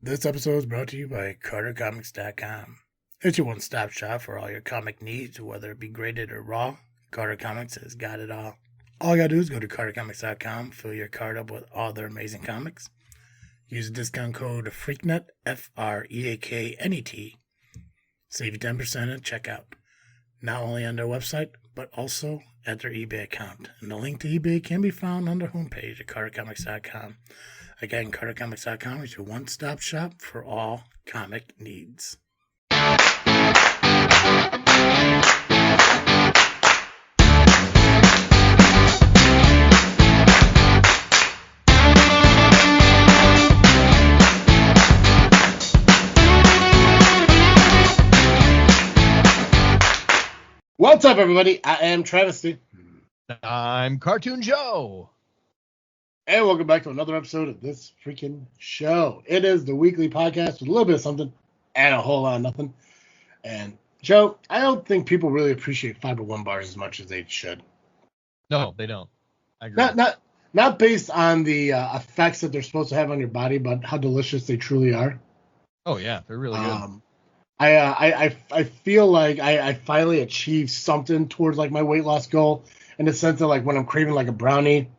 This episode is brought to you by CarterComics.com. It's your one-stop shop for all your comic needs, whether it be graded or raw. Carter Comics has got it all. All you gotta do is go to CarterComics.com, fill your card up with all their amazing comics. Use the discount code FREAKNET, FREAKNET. Save you 10% at checkout. Not only on their website, but also at their eBay account. And the link to eBay can be found on their homepage at CarterComics.com. Again, CarterComics.com is your one-stop shop for all comic needs. What's up, everybody? I am Travesty. I'm Cartoon Joe. And welcome back to another episode of This Freakin' Show. It is the weekly podcast with a little bit of something and a whole lot of nothing. And, Joe, I don't think people really appreciate Fiber One bars as much as they should. No, they don't. I agree. Not based on the effects that they're supposed to have on your body, but how delicious they truly are. Oh, yeah. They're really good. I feel like I finally achieved something towards like my weight loss goal, in the sense that like when I'm craving like a brownie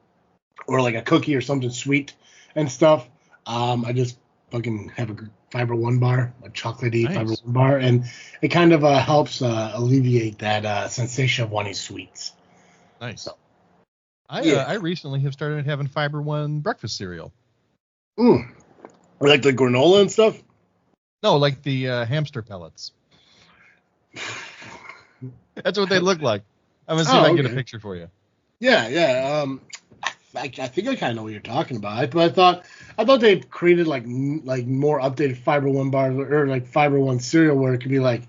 or like a cookie or something sweet and stuff, I just fucking have a Fiber One bar, a chocolatey Fiber One bar, and it kind of helps alleviate that sensation of wanting sweets. Nice. So, I recently have started having Fiber One breakfast cereal. Like the granola and stuff. No, like the hamster pellets. That's what they look like. I'm gonna see if I can get a picture for you. Yeah. I think I kind of know what you're talking about. But I thought they created like more updated Fiber One bars or like Fiber One cereal where it could be like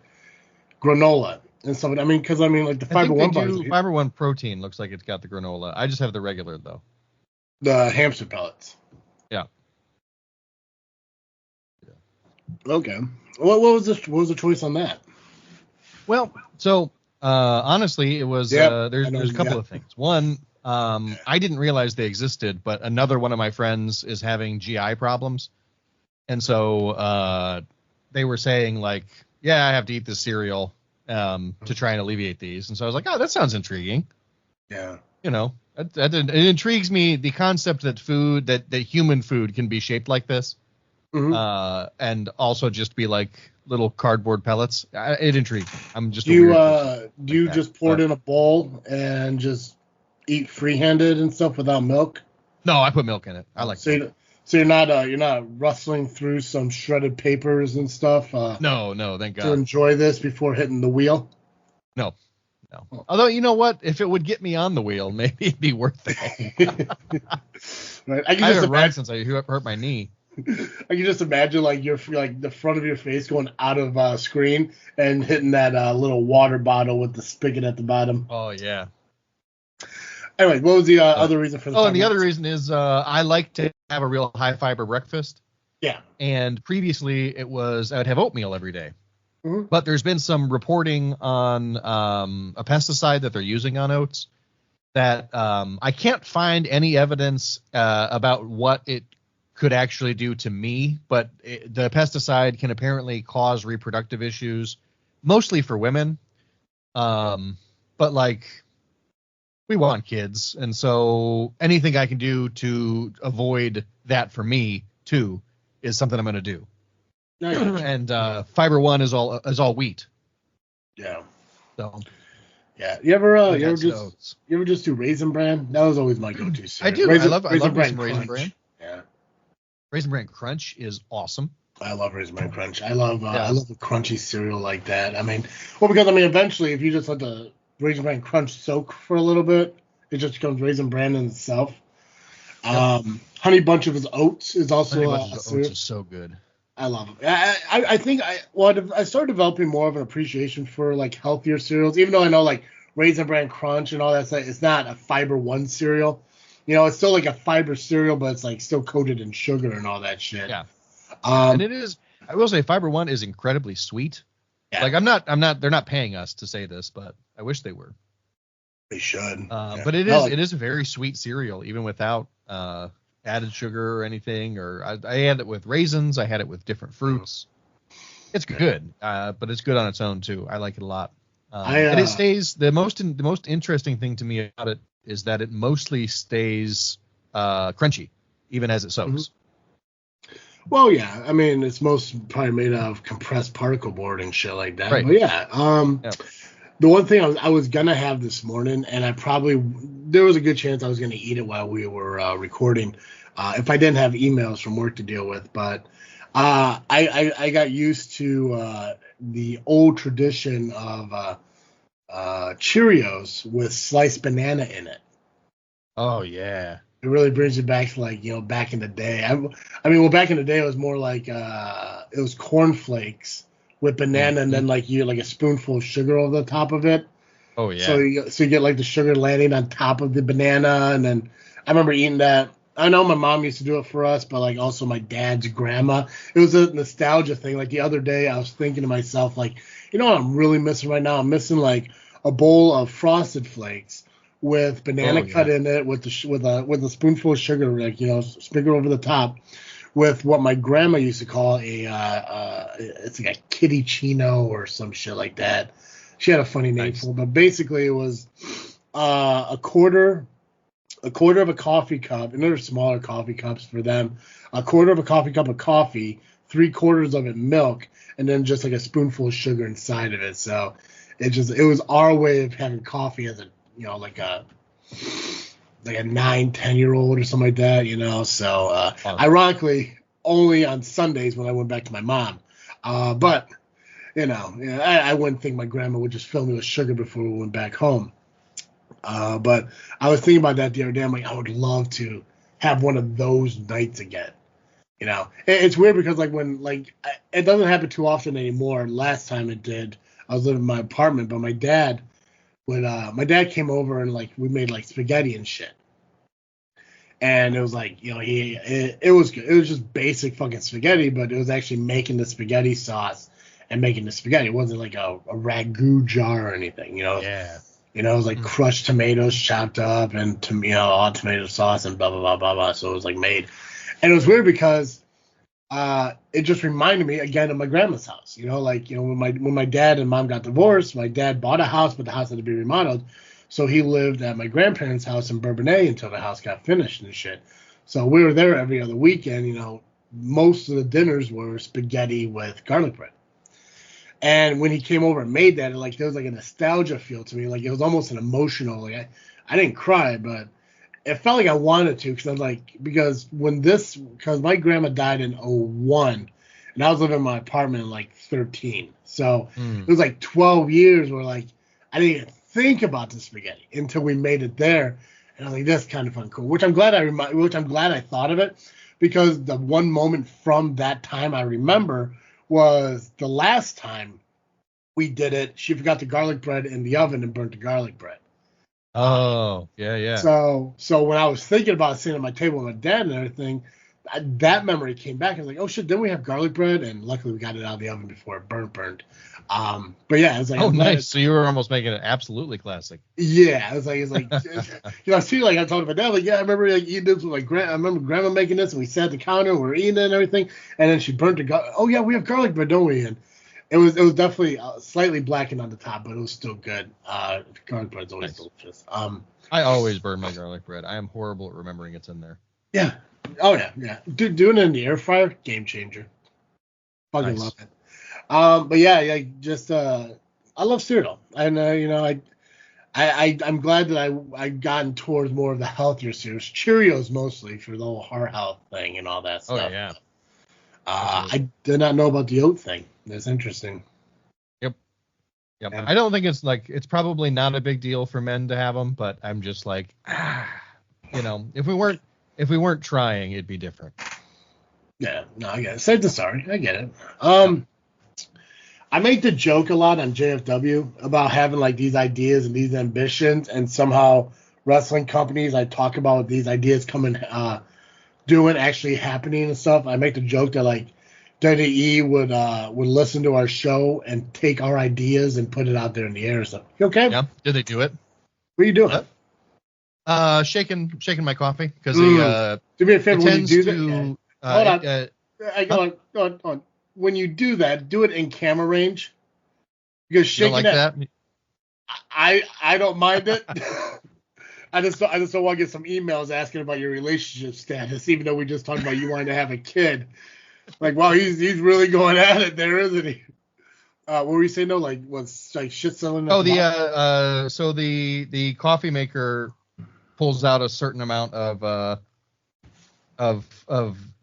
granola and stuff. I mean, because like the Fiber One bars. Fiber One protein looks like it's got the granola. I just have the regular though. The hamster pellets. Yeah. Okay. What was the choice on that? Well, so honestly, it was there's a couple of things. One, I didn't realize they existed, but another one of my friends is having GI problems, and so they were saying like, yeah, I have to eat this cereal to try and alleviate these, and so I was like, oh, that sounds intriguing. Yeah. You know, it intrigues me, the concept that human food can be shaped like this. Mm-hmm. And also just be like little cardboard pellets. It intrigues me. I'm just do you just pour it in a bowl and just eat free-handed and stuff without milk? No, I put milk in it. I like so you're not rustling through some shredded papers and stuff. No, thank God. To enjoy this before hitting the wheel. No. Although, you know what? If it would get me on the wheel, maybe it'd be worth it. Right. I haven't run since I hurt my knee. I can just imagine like the front of your face going out of screen and hitting that little water bottle with the spigot at the bottom. Oh yeah. Anyway, what was the other reason for the? And the other reason is I like to have a real high fiber breakfast. Yeah. And previously I would have oatmeal every day. Mm-hmm. But there's been some reporting on a pesticide that they're using on oats that I can't find any evidence about what it could actually do to me, but the pesticide can apparently cause reproductive issues, mostly for women. But like, we want kids, and so anything I can do to avoid that for me too is something I'm going to do. And Fiber One is all wheat. Yeah. So. Yeah. You ever just do Raisin Bran? That was always my go-to cereal. I do. I love Raisin Bran. Yeah. Raisin Bran Crunch is awesome. I love Raisin Bran Crunch. I love a crunchy cereal like that. I mean, because eventually, if you just let the Raisin Bran Crunch soak for a little bit, it just becomes Raisin Bran in itself. Yep. Honey Bunch of Oats is also Oats is so good. I love it. I think I started developing more of an appreciation for like healthier cereals, even though I know like Raisin Bran Crunch and all that stuff. It's not a Fiber One cereal. You know, it's still like a fiber cereal, but it's like still coated in sugar and all that shit. Yeah. And it is. I will say, Fiber One is incredibly sweet. Yeah. Like I'm not. They're not paying us to say this, but I wish they were. They should. But it is a very sweet cereal, even without added sugar or anything, or I had it with raisins. I had it with different fruits. It's good, but it's good on its own too. I like it a lot. And it stays. The most interesting thing to me about it is that it mostly stays crunchy, even as it soaks. Well, yeah. I mean, it's most probably made out of compressed particle board and shit like that. Right. But yeah. The one thing I was gonna have this morning, and there was a good chance I was gonna eat it while we were recording, if I didn't have emails from work to deal with. But I got used to the old tradition of Cheerios with sliced banana in it. Oh yeah. It really brings you back to back in the day. I mean, well, back in the day it was more like it was cornflakes with banana and then you a spoonful of sugar over the top of it. Oh yeah. So you get like the sugar landing on top of the banana, and then I remember eating that. I know my mom used to do it for us, but like also my dad's grandma. It was a nostalgia thing. Like the other day I was thinking to myself, like, you know what I'm really missing right now? I'm missing like a bowl of Frosted Flakes with banana cut in it with a spoonful of sugar, sprinkle over the top, with what my grandma used to call it's like a kitty chino or some shit like that. She had a funny name for it, but basically it was a quarter of a coffee cup, and there are smaller coffee cups for them. A quarter of a coffee cup of coffee, 3/4 of it milk, and then just like a spoonful of sugar inside of it. So it was our way of having coffee as a like a 9-10-year-old or something like that. So ironically, only on Sundays when I went back to my mom. But I wouldn't think my grandma would just fill me with sugar before we went back home. But I was thinking about that the other day. I'm like, I would love to have one of those nights again. It's weird because it doesn't happen too often anymore. Last time it did, I was living in my apartment, but my dad came over and we made spaghetti and shit. And it was it was good. It was just basic fucking spaghetti, but it was actually making the spaghetti sauce and making the spaghetti. It wasn't like a ragu jar or anything, Yeah. It was crushed tomatoes chopped up and all tomato sauce and blah blah blah blah blah. So it was made, and it was weird because it just reminded me again of my grandma's house. When my dad and mom got divorced, my dad bought a house, but the house had to be remodeled. So he lived at my grandparents' house in Bourbonnais until the house got finished and shit. So we were there every other weekend. Most of the dinners were spaghetti with garlic bread. And when he came over and made that, there was a nostalgia feel to me. It was almost an emotional. I didn't cry, but it felt like I wanted to because my grandma died in 2001, and I was living in my apartment in 2013. So it was 12 years where I didn't even think about the spaghetti until we made it there, and I was like, that's kind of fun, cool. Which I'm glad I thought of it, because the one moment from that time I remember was the last time we did it. She forgot the garlic bread in the oven and burnt the garlic bread. Oh, yeah. So when I was thinking about sitting at my table with my dad and everything, that memory came back. I was like, oh shit, didn't we have garlic bread? And luckily we got it out of the oven before it burnt. But yeah, it was oh, nice. So you were almost making it absolutely classic. Yeah, it's like I see, I told my dad, yeah, I remember eating this with I remember grandma making this, and we sat at the counter and we were eating it and everything, and then she burnt the garlic. Oh yeah, we have garlic bread, don't we? And it was definitely slightly blackened on the top, but it was still good. Garlic bread's always delicious. I always burn my garlic bread. I am horrible at remembering it's in there. Yeah. Oh yeah. Doing it in the air fryer, game changer. Fucking love it. But yeah, just I love cereal, and I'm glad that I gotten towards more of the healthier cereals, Cheerios mostly for the whole heart health thing and all that stuff. Oh yeah. I did not know about the oat thing. That's interesting. Yep. I don't think it's probably not a big deal for men to have them, but I'm just if we weren't trying, it'd be different. Yeah, no, I get it. Safe to sorry, I get it. I make the joke a lot on JFW about having these ideas and these ambitions, and somehow wrestling companies I talk about these ideas coming, doing actually happening and stuff. I make the joke that WWE would listen to our show and take our ideas and put it out there in the air. So you okay? Yeah. Did they do it? What are you doing? Shaking my coffee because Do me a favor it when you tends do to. that. Hold on. Huh? Go on. When you do that, do it in camera range because You don't shaking like it, that? I don't mind it. I just don't want to get some emails asking about your relationship status, even though we just talked about you wanting to have a kid. Like, wow, he's really going at it there, isn't he? What were you saying? No, like was like shit selling. Oh, so the coffee maker pulls out a certain amount of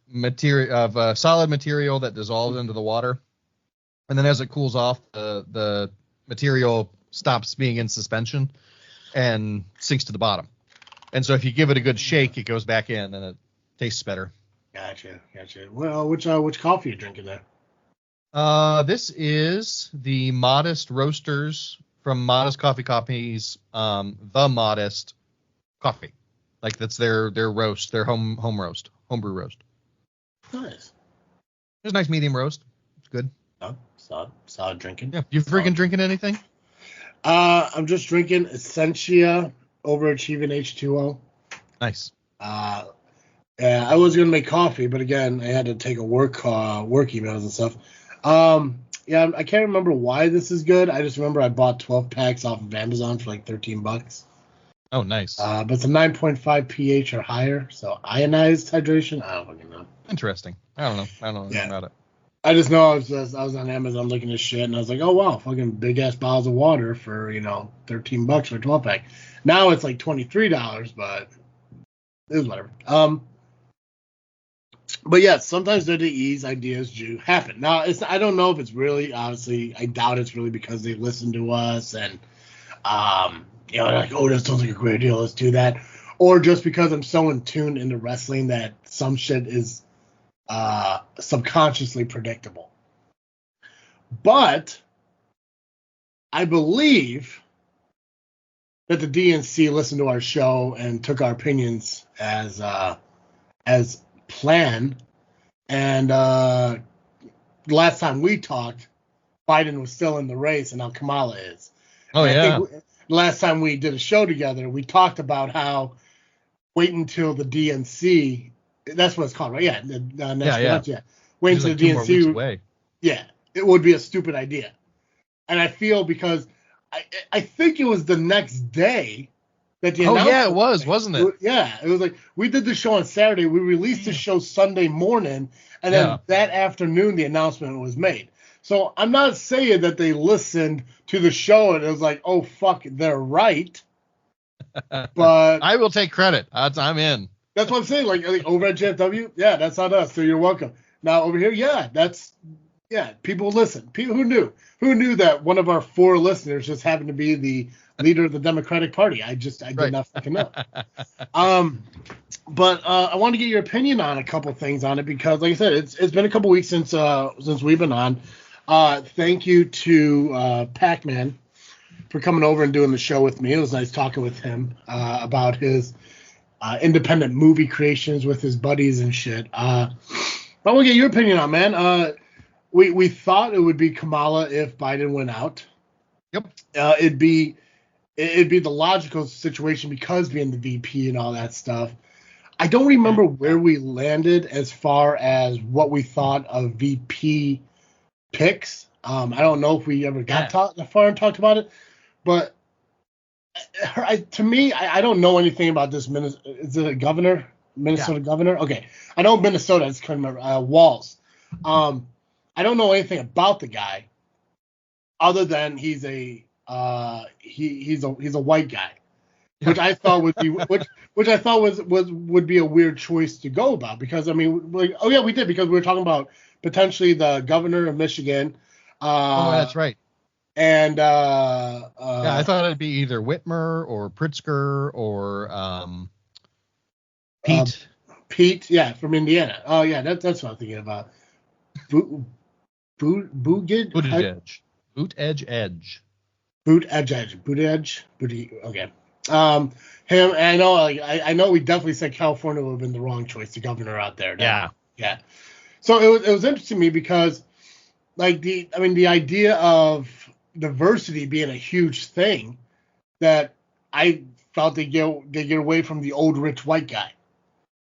material solid material that dissolves into the water, and then as it cools off, the material stops being in suspension and sinks to the bottom. And so if you give it a good shake, it goes back in and it tastes better. Gotcha. Well, which coffee are you drinking there? This is the Modest Roasters from Modest Coffee Company's The Modest Coffee. Like that's their roast, their homebrew roast. Nice. It's a nice medium roast. It's good. Oh, solid drinking. Yeah. You freaking drinking anything? I'm just drinking Essentia Overachieving H2O. Nice. Yeah, I was gonna make coffee, but again, I had to take a work emails and stuff. Yeah, I can't remember why this is good. I just remember I bought 12 packs off of Amazon for like $13. Oh, nice. But it's a 9.5 pH or higher, so ionized hydration. I don't fucking know. Interesting. I don't know anything about it. I just know I was on Amazon looking at shit, and I was like, oh wow, fucking big ass bottles of water for $13 for a 12 pack. Now it's like $23, but it was whatever. But yeah, sometimes these ideas do happen. Now, I don't know if it's really, honestly, I doubt it's really because they listen to us and, like, oh, that sounds like a great deal, let's do that. Or just because I'm so in tune into wrestling that some shit is subconsciously predictable. But I believe that the DNC listened to our show and took our opinions as plan. And last time we talked, Biden was still in the race, and now Kamala is. Oh, and yeah. I think last time we did a show together, we talked about how wait until the DNC. That's what it's called, right? Yeah. Yeah. Wait until like the 2 more weeks DNC. Away. Yeah, it would be a stupid idea. And I feel because I think it was the next day that the announcement. Oh, yeah, it was, wasn't it? It was like we did the show on Saturday. We released the show Sunday morning, and then that afternoon the announcement was made. So I'm not saying that they listened to the show and it was like, oh, fuck, they're right. But I will take credit. I'm in. That's what I'm saying. Like over at JFW, yeah, that's not us. So you're welcome. Now over here, people listen. People who knew that one of our 4 listeners just happened to be the leader of the Democratic Party. I did not fucking know. But I want to get your opinion on a couple things on it because, like I said, it's been a couple weeks since we've been on. Thank you to Pac-Man for coming over and doing the show with me. It was nice talking with him about his independent movie creations with his buddies and shit. But I want to get your opinion on, man. We thought it would be Kamala if Biden went out. Yep. It'd be the logical situation because being the VP and all that stuff. I don't remember where we landed as far as what we thought of VP picks. I don't know if we ever got that far and talked about it, but to me, I don't know anything about this. Is it a governor? Minnesota governor? Okay. I know Minnesota. I just couldn't remember. Walls. I don't know anything about the guy other than he's a white guy, which I thought would be which I thought would be a weird choice to go about because I mean, we did because we were talking about potentially the governor of Michigan. That's right. And I thought it'd be either Whitmer or Pritzker or Pete. Pete, yeah, from Indiana. Oh yeah, that's what I'm thinking about. Buttigieg. Okay. Him. And I know we definitely said California would have been the wrong choice, the governor out there. Yeah. So it was interesting to me because, like the idea of diversity being a huge thing that I felt they get away from the old rich white guy.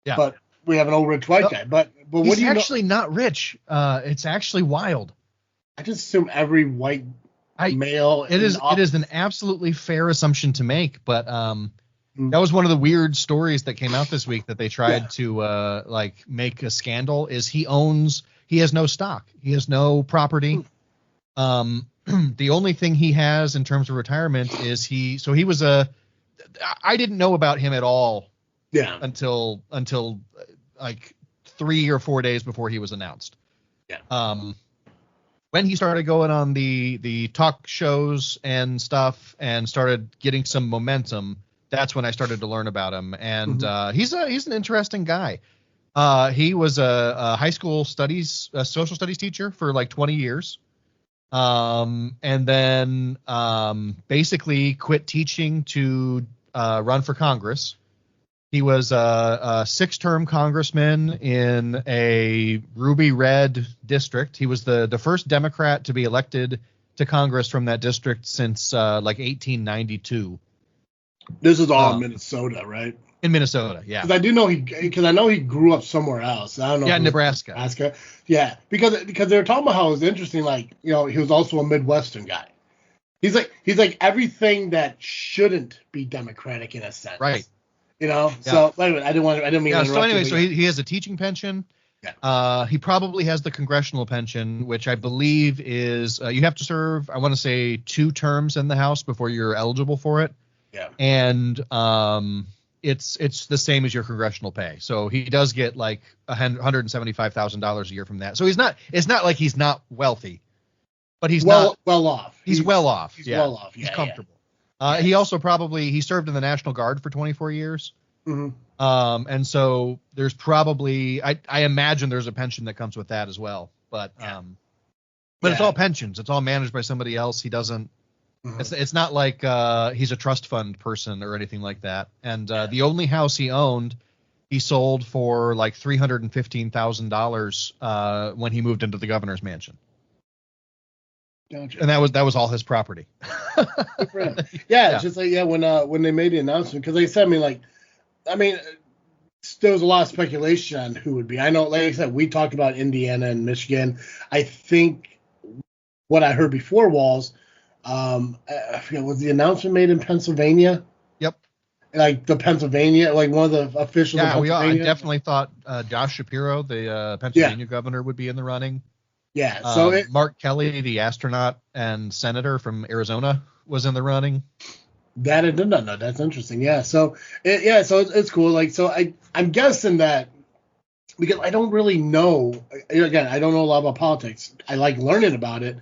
Yeah. But we have an old rich white guy. But what he's do you actually not rich. It's actually wild. I just assume every white male. It is an absolutely fair assumption to make, but that was one of the weird stories that came out this week that they tried to make a scandal. Is he has no stock, he has no property. The only thing he has in terms of retirement is he was I didn't know about him at all. Yeah. Until like 3 or 4 days before he was announced. Yeah. When he started going on the talk shows and stuff and started getting some momentum, that's when I started to learn about him. And he's an interesting guy. He was a high school social studies teacher for like 20 years. And then basically quit teaching to run for Congress. He was a 6-term congressman in a ruby red district. He was the first Democrat to be elected to Congress from that district since 1892. This is all in Minnesota, right? In Minnesota, yeah. Because I know he grew up somewhere else. I don't know. Yeah, Nebraska. Nebraska. Yeah, because they were talking about how it was interesting. Like, he was also a Midwestern guy. He's like everything that shouldn't be Democratic in a sense, right? So anyway, I didn't mean to interrupt. So anyway, he has a teaching pension. Yeah. He probably has the congressional pension, which I believe is you have to serve, I want to say, 2 terms in the House before you're eligible for it. Yeah. And it's the same as your congressional pay. So he does get like $175,000 a year from that. So it's not like he's not wealthy, but he's well off. He's well off. He's well off. Yeah, he's comfortable. He also he served in the National Guard for 24 years. Mm-hmm. And so there's probably, I imagine there's a pension that comes with that as well. But it's all pensions. It's all managed by somebody else. He doesn't, it's not like he's a trust fund person or anything like that. And the only house he owned, he sold for like $315,000 when he moved into the governor's mansion. Gotcha. And that was all his property. It's just like when they made the announcement, because they said there was a lot of speculation on who would be. I know, like I said, we talked about Indiana and Michigan. I think what I heard before was, I forget, was the announcement made in Pennsylvania? Yep. Like the Pennsylvania, like one of the officials. Yeah, I definitely thought Josh Shapiro, the Pennsylvania governor, would be in the running. Yeah, so Mark Kelly, the astronaut and senator from Arizona, was in the running. That I did not know. That's interesting. Yeah, so it's cool. Like, so I'm guessing that, because I don't really know. Again, I don't know a lot about politics. I like learning about it.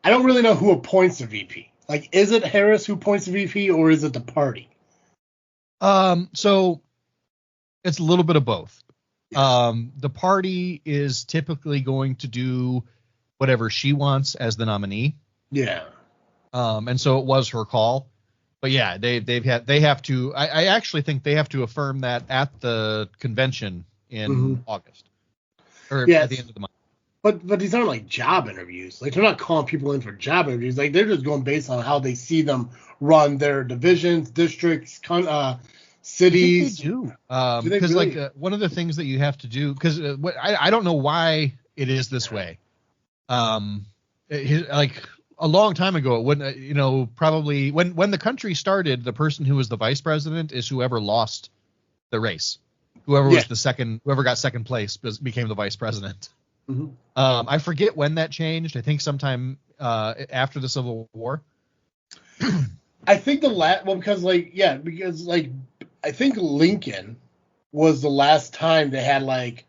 I don't really know who appoints the VP. Like, is it Harris who appoints the VP, or is it the party? So it's a little bit of both. The party is typically going to do whatever she wants as the nominee. Yeah. And so it was her call. But yeah, they have to. I actually think they have to affirm that at the convention in August, or at the end of the month. But these aren't like job interviews. Like, they're not calling people in for job interviews. Like, they're just going based on how they see them run their divisions, districts, cities. They do. Because really? One of the things that you have to do, because I don't know why it is this way. Like a long time ago, it wouldn't. Probably when the country started, the person who was the vice president is whoever lost the race. Whoever was whoever got second place became the vice president. Mm-hmm. I forget when that changed. I think sometime after the Civil War. I think because I think Lincoln was the last time they had like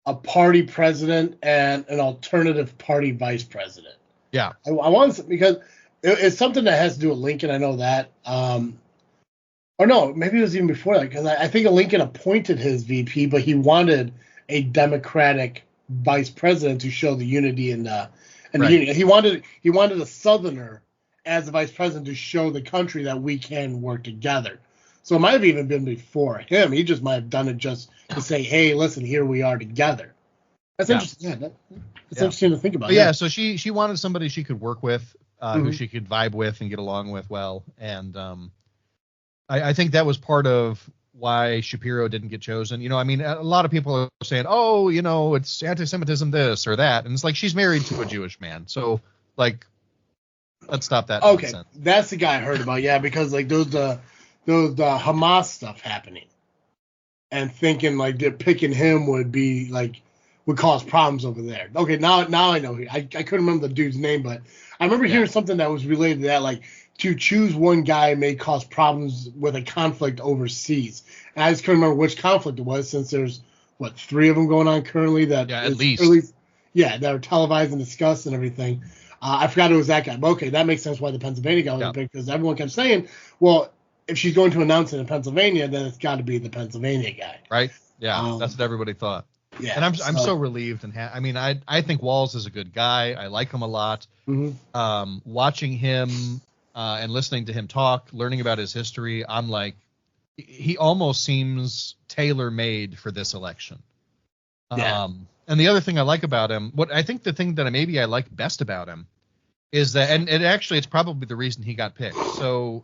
a party president and an alternative party vice president. Yeah, I want to, because it's something that has to do with Lincoln. I know that. Or no, maybe it was even before that, because I think Lincoln appointed his VP, but he wanted a Democratic vice president to show the unity and the unity. He wanted a Southerner as the vice president to show the country that we can work together. So it might have even been before him. He just might have done it just to say, "Hey, listen, here we are together." That's interesting. Yeah, that's interesting to think about. But so she wanted somebody she could work with, who she could vibe with and get along with well, and I think that was part of why Shapiro didn't get chosen. You know, I mean, a lot of people are saying, oh, you know, it's anti-Semitism, this or that. And it's like, she's married to a Jewish man. So, like, let's stop that Okay, nonsense. that's the guy I heard about. Yeah, because like those the Hamas stuff happening, and thinking like they're picking him would cause problems over there. Okay, now I know. I couldn't remember the dude's name, but I remember hearing something that was related to that, like to choose one guy may cause problems with a conflict overseas. And I just couldn't remember which conflict it was, since there's 3 of them going on currently that at least that are televised and discussed and everything. I forgot it was that guy. But okay, that makes sense why the Pennsylvania guy was picked, because everyone kept saying, well, if she's going to announce it in Pennsylvania, then it's got to be the Pennsylvania guy. Right? Yeah, that's what everybody thought. Yeah, and I'm so relieved. And I mean, I think Walz is a good guy. I like him a lot. Mm-hmm. Watching him and listening to him talk, learning about his history, I'm like, he almost seems tailor-made for this election. Yeah. And the other thing I like about him, I think the thing that maybe I like best about him is that, and it's probably the reason he got picked. So,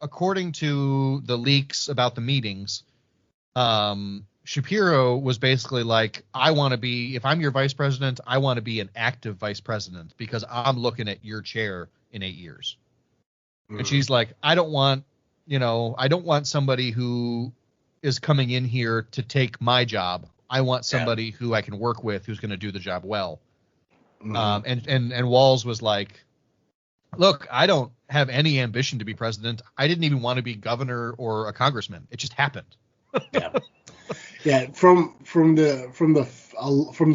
according to the leaks about the meetings, Shapiro was basically like, if I'm your vice president, I want to be an active vice president because I'm looking at your chair in 8 years. And she's like, I don't want somebody who is coming in here to take my job. I want somebody who I can work with, who's going to do the job well. And Walz was like, look, I don't have any ambition to be president. I didn't even want to be governor or a congressman. It just happened. Yeah. From the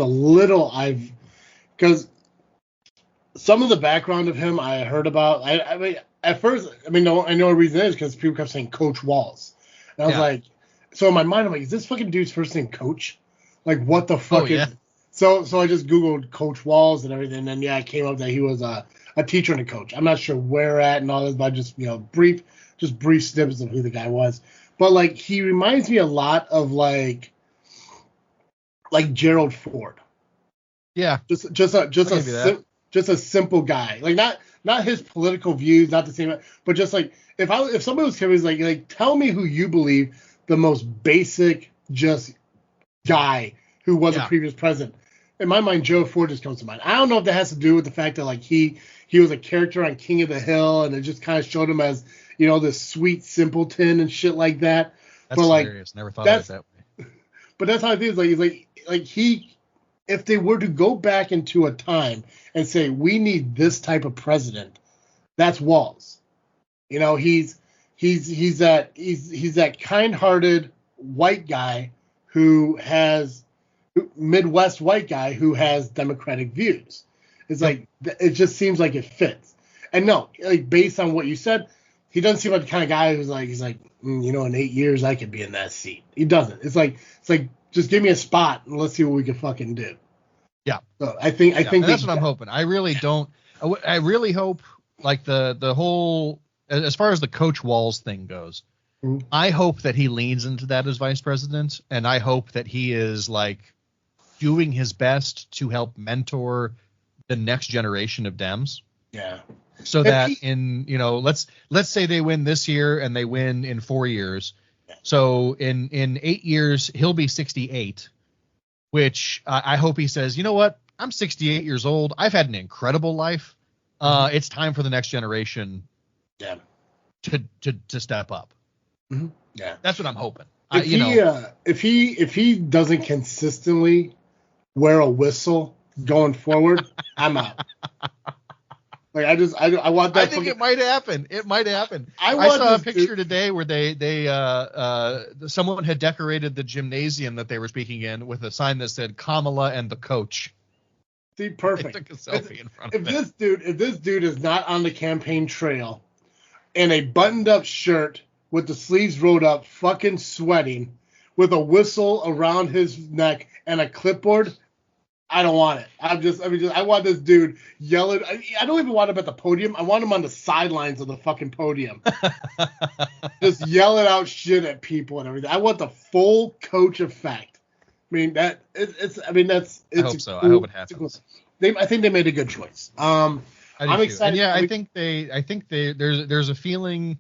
little because some of the background of him I heard about. I mean, at first, I know a reason is because people kept saying Coach Walz, and I was like, so in my mind, I'm like, is this fucking dude's first name Coach? Like, what the fuck is? So I just Googled Coach Walz and everything, and I came up that he was a teacher and a coach. I'm not sure where at and all this, but just brief snippets of who the guy was. But like, he reminds me a lot of like Gerald Ford. Yeah, just a simple guy. Like not his political views, not the same, but just like if somebody was curious, like tell me who you believe the most basic just guy who was a previous president. In my mind, Joe Ford just comes to mind. I don't know if that has to do with the fact that like he was a character on King of the Hill, and it just kind of showed him as this sweet simpleton and shit like that. That's hilarious. Never thought of it that way. But that's how it is. If they were to go back into a time and say we need this type of president, that's Walz. He's that kind-hearted white guy Midwest white guy who has democratic views. It's like, it just seems like it fits. And no, like based on what you said, he doesn't seem like the kind of guy who's like, in 8 years I could be in that seat. He doesn't. It's like just give me a spot and let's see what we can fucking do. Yeah. So I think that's what I'm hoping. I really don't. I really hope like the whole, as far as the Coach Walz thing goes, I hope that he leans into that as vice president, and I hope that he is like doing his best to help mentor the next generation of Dems. Yeah. So that let's say they win this year and they win in 4 years. So in 8 years, he'll be 68, which I hope he says, you know what? I'm 68 years old. I've had an incredible life. It's time for the next generation to step up. Mm-hmm. Yeah. That's what I'm hoping. If he doesn't consistently wear a whistle going forward, I'm out. Like I want that. I think it might happen. It might happen. I saw a picture today where someone had decorated the gymnasium that they were speaking in with a sign that said Kamala and the coach. See, perfect. They took a selfie in front of it. If this dude is not on the campaign trail in a buttoned up shirt with the sleeves rolled up, fucking sweating, with a whistle around his neck and a clipboard, I don't want it. I want this dude yelling. I don't even want him at the podium. I want him on the sidelines of the fucking podium. Just yelling out shit at people and everything. I want the full coach effect. I mean, I hope so. I hope it happens. I think they made a good choice. I'm excited. And I think there's a feeling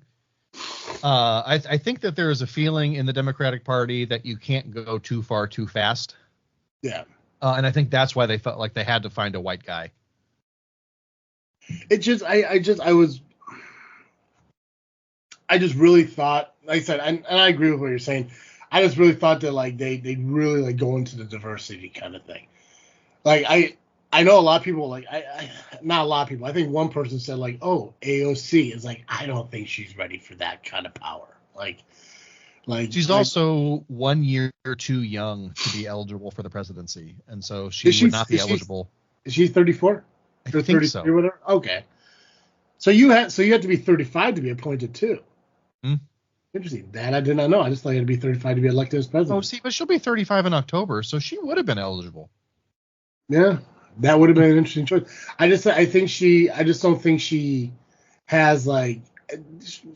I think that there is a feeling in the Democratic Party that you can't go too far too fast. Yeah. And I think that's why they felt like they had to find a white guy. It just, I just really thought, like I said, and I agree with what you're saying. I just really thought that like they really like go into the diversity kind of thing. Like I know a lot of people like I not a lot of people. I think one person said like, oh, AOC is like, I don't think she's ready for that kind of power. Like she's also 1 year too young to be eligible for the presidency, and so she would not be eligible. Is she 34? I think 33 so. Or whatever. Okay. So you had to be 35 to be appointed too. Interesting. That I did not know. I just thought you had to be 35 to be elected as president. Oh, see, but she'll be 35 in October, so she would have been eligible. Yeah, that would have been an interesting choice. I just don't think she has like.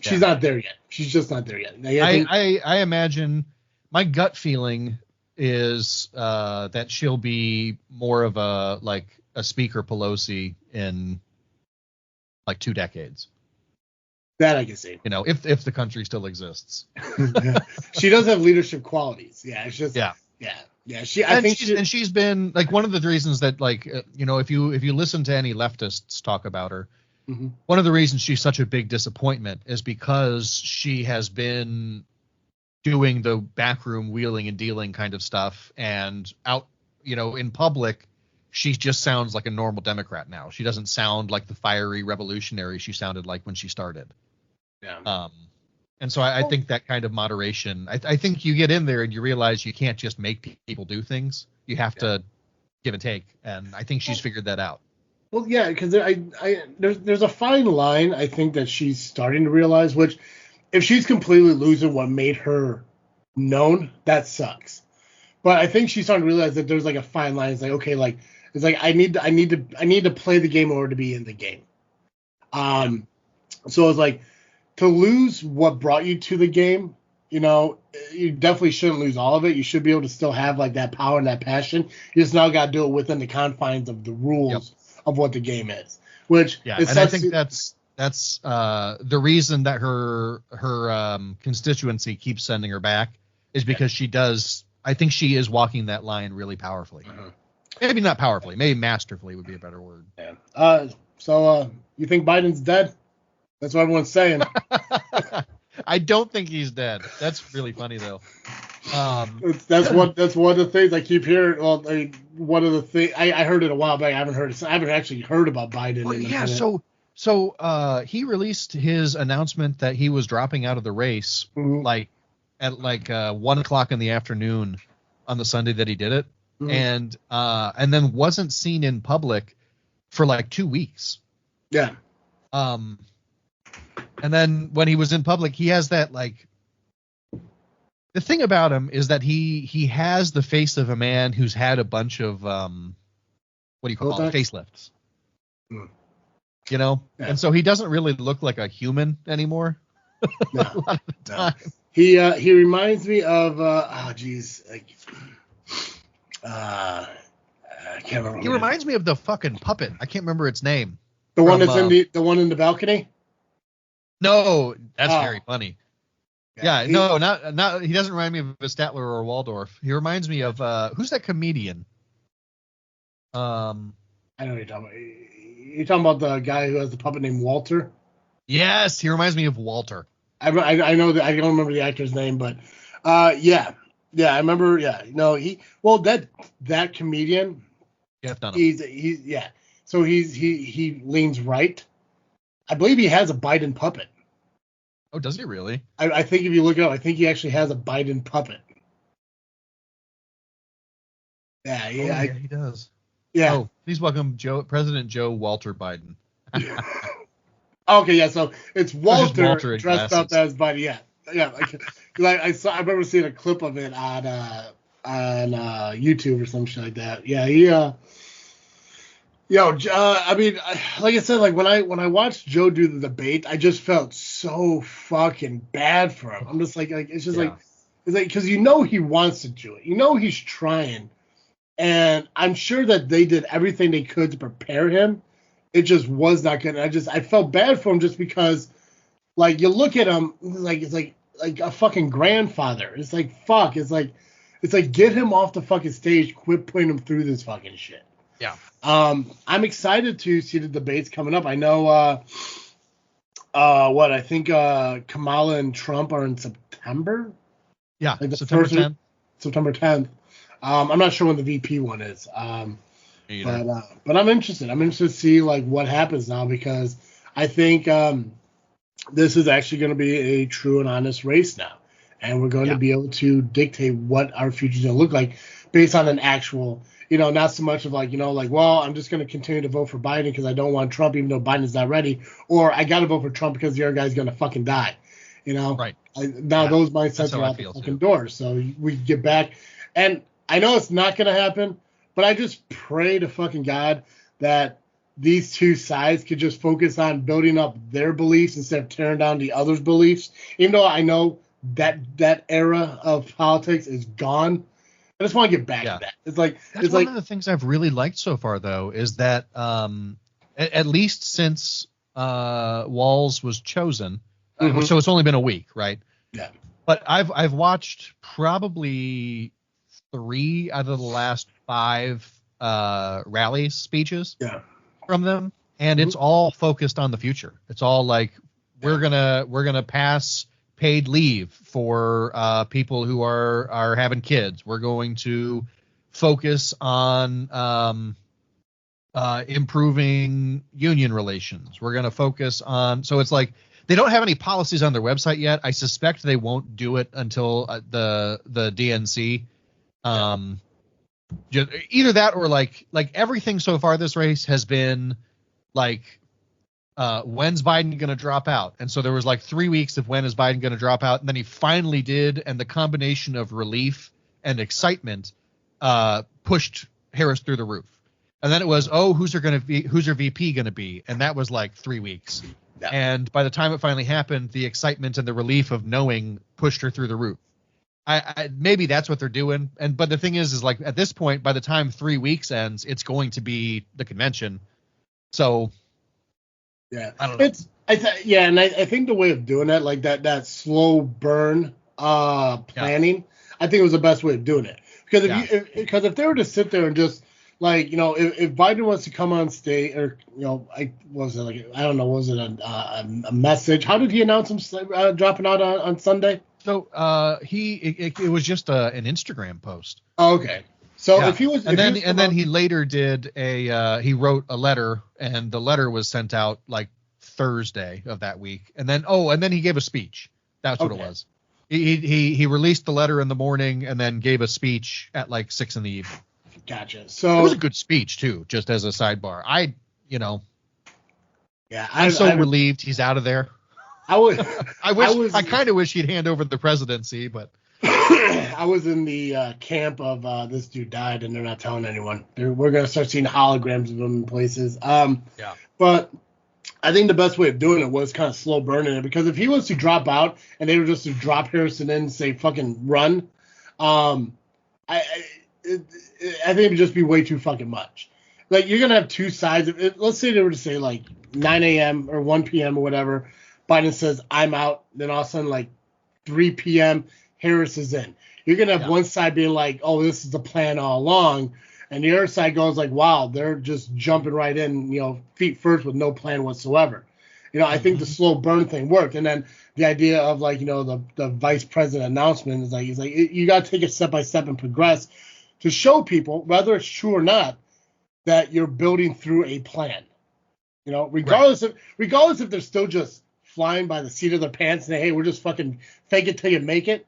She's not there yet. She's just not there yet. I imagine my gut feeling is that she'll be more of a Speaker Pelosi in like 2 decades. That I can see. You know, if the country still exists. She does have leadership qualities. Yeah, it's just yeah. She's been like one of the reasons that if you listen to any leftists talk about her, one of the reasons she's such a big disappointment is because she has been doing the backroom wheeling and dealing kind of stuff, and out, in public, she just sounds like a normal Democrat now. She doesn't sound like the fiery revolutionary she sounded like when she started. Yeah. And so I think that kind of moderation, I think you get in there and you realize you can't just make people do things. You have to give and take. And I think she's figured that out. Well, yeah, because there's a fine line, I think, that she's starting to realize, which if she's completely losing what made her known, that sucks. But I think she's starting to realize that there's like a fine line. It's like, okay, like it's like I need to play the game in order to be in the game. So it's like, to lose what brought you to the game, you definitely shouldn't lose all of it. You should be able to still have like that power and that passion. You just now got to do it within the confines of the rules of what the game is. Which and I think that's the reason that her constituency keeps sending her back is because she does. I think she is walking that line really powerfully. Maybe not powerfully, maybe masterfully would be a better word. Yeah. So you think Biden's dead? That's what everyone's saying. I don't think he's dead. That's really funny though. That's one of the things I keep hearing. Well, one of the things I heard it a while back. I haven't actually heard about Biden. Well, yeah. So he released his announcement that he was dropping out of the race, like at 1:00 in the afternoon on the Sunday that he did it, and then wasn't seen in public for like 2 weeks. Yeah. And then when he was in public, he has that like. The thing about him is that he has the face of a man who's had a bunch of what do you call it, facelifts. And so he doesn't really look like a human anymore. No, a lot of the time. He reminds me of I can't remember. He reminds me of the fucking puppet. I can't remember its name. The one that's the one in the balcony? No, that's very funny. Yeah, not he doesn't remind me of a Statler or a Waldorf. He reminds me of who's that comedian? I know what you're talking about. You're talking about the guy who has the puppet named Walter? Yes, he reminds me of Walter. I know that I don't remember the actor's name, but yeah, I remember. Yeah, no, that comedian. Yeah, done him. So he leans right. I believe he has a Biden puppet. Oh, does he really? I think if you look it up, I think he actually has a Biden puppet. Yeah, he does. Yeah. Oh, please welcome President Joe Walter Biden. Okay, yeah. So it's Walter dressed up as Biden. Yeah. I remember seeing a clip of it on YouTube or some shit like that. Yeah, I mean, like I said, like when I watched Joe do the debate, I just felt so fucking bad for him. I'm just like it's like because he wants to do it, he's trying, and I'm sure that they did everything they could to prepare him. It just was not good. And I felt bad for him just because, like you look at him, like it's like a fucking grandfather. It's like fuck. It's like get him off the fucking stage. Quit putting him through this fucking shit. Yeah. I'm excited to see the debates coming up. I know. I think Kamala and Trump are in September. Yeah, like September 10th. September 10th. I'm not sure when the VP one is. But I'm interested. I'm interested to see like what happens now, because I think this is actually going to be a true and honest race now, and we're going to be able to dictate what our future is going to look like based on an actual, not so much of like, well, I'm just going to continue to vote for Biden because I don't want Trump, even though Biden's not ready, or I got to vote for Trump because the other guy's going to fucking die. Right. Those mindsets are out the fucking door. So we get back, and I know it's not going to happen, but I just pray to fucking God that these two sides could just focus on building up their beliefs instead of tearing down the other's beliefs. Even though I know that era of politics is gone, I just want to get back to that. It's one of the things I've really liked so far, though, is that at least since Walz was chosen, so it's only been a week, right? Yeah. But I've watched probably 3 out of the last 5 rally speeches from them, and it's all focused on the future. It's all like we're gonna pass paid leave for people who are having kids. We're going to focus on improving union relations. We're going to focus on, so it's like they don't have any policies on their website yet. I suspect they won't do it until the DNC. Just either that or like everything so far this race has been like when's Biden going to drop out? And so there was like 3 weeks of when is Biden going to drop out, and then he finally did, and the combination of relief and excitement pushed Harris through the roof. And then it was, who's her VP going to be? And that was like 3 weeks. Yeah. And by the time it finally happened, the excitement and the relief of knowing pushed her through the roof. I maybe that's what they're doing. But the thing is like at this point, by the time 3 weeks ends, it's going to be the convention. So yeah, I don't know. And I think the way of doing that, like that slow burn planning, I think it was the best way of doing it. Because if they were to sit there and just like, if Biden wants to come on stage, or a message? How did he announce him dropping out on Sunday? So it was just an Instagram post. Oh, okay. So if he was, then he later did he wrote a letter, and the letter was sent out like Thursday of that week, and then he gave a speech. That's what it was. He released the letter in the morning and then gave a speech at like 6 p.m. Gotcha. So it was a good speech too, just as a sidebar. I'm relieved he's out of there. I kind of wish he'd hand over the presidency, but I was in the camp of this dude died and they're not telling anyone. We're going to start seeing holograms of him in places. But I think the best way of doing it was kind of slow burning it, because if he was to drop out and they were just to drop Harrison in and say fucking run, I think it would just be way too fucking much. Like, you're going to have two sides of it. Let's say they were to say like 9 a.m. or 1 p.m. or whatever. Biden says, I'm out. Then all of a sudden, like 3 p.m., Harris is in. You're going to have one side being like, oh, this is the plan all along. And the other side goes like, wow, they're just jumping right in, feet first with no plan whatsoever. I think the slow burn thing worked. And then the idea of like, the vice president announcement is like, you got to take it step by step and progress to show people, whether it's true or not, that you're building through a plan. Regardless if they're still just flying by the seat of their pants and hey, we're just fucking fake it till you make it.